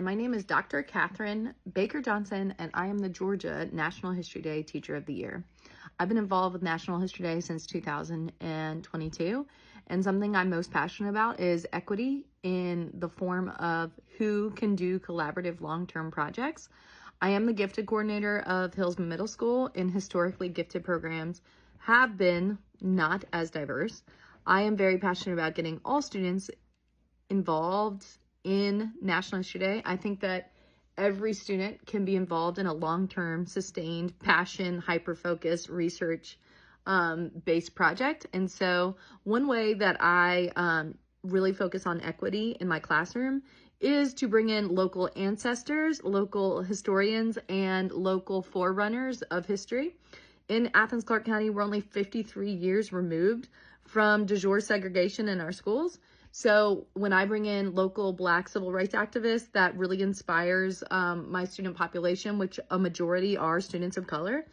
My name is Dr. Catherine Baker Johnson, and I am the Georgia National History Day Teacher of the Year. I've been involved with National History Day since 2022, and something I'm most passionate about is equity in the form of who can do collaborative long-term projects. I am the gifted coordinator of Hillsman Middle School, and historically gifted programs have been not as diverse. I am very passionate about getting all students involved in National History Day. I think that every student can be involved in a long-term, sustained, passion, hyper-focused, research-based project. And so one way that I really focus on equity in my classroom is to bring in local ancestors, local historians, and local forerunners of history. In Athens, Clarke County, we're only 53 years removed from de jure segregation in our schools. So when I bring in local Black civil rights activists, that really inspires my student population, which a majority are students of color.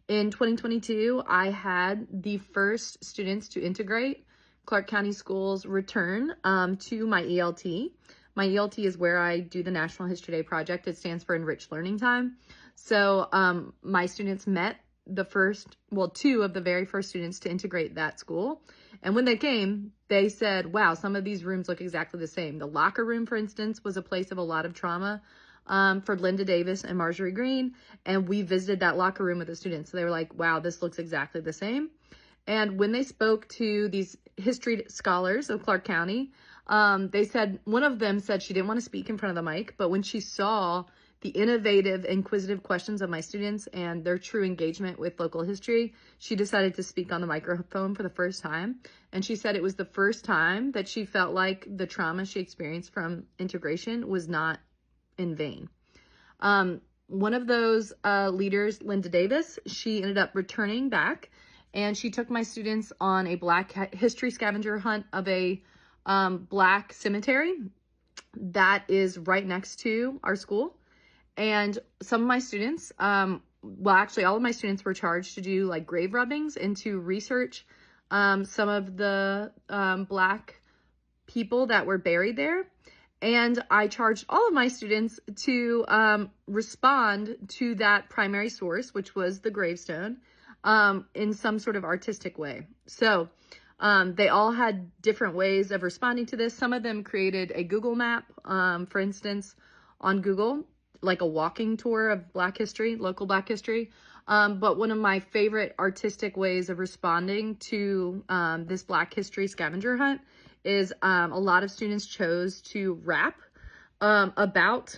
In 2022, I had the first students to integrate Clarke County schools return to my ELT. My ELT is where I do the National History Day project. It stands for Enriched Learning Time. So my students met two of the very first students to integrate that school. And when they came, they said, wow, some of these rooms look exactly the same. The locker room, for instance, was a place of a lot of trauma for Linda Davis and Marjorie Green. And we visited that locker room with the students. So they were like, wow, this looks exactly the same. And when they spoke to these history scholars of Clarke County, they said, one of them said she didn't want to speak in front of the mic, but when she saw the innovative, inquisitive questions of my students and their true engagement with local history, she decided to speak on the microphone for the first time. And she said it was the first time that she felt like the trauma she experienced from integration was not in vain. One of those leaders, Linda Davis, she ended up returning back, and she took my students on a Black history scavenger hunt of a Black cemetery that is right next to our school. And some of my students, actually all of my students were charged to do like grave rubbings and to research some of the Black people that were buried there. And I charged all of my students to respond to that primary source, which was the gravestone, in some sort of artistic way. So they all had different ways of responding to this. Some of them created a Google map, for instance, on Google, like a walking tour of Black history, local Black history. But one of my favorite artistic ways of responding to this Black history scavenger hunt is a lot of students chose to rap about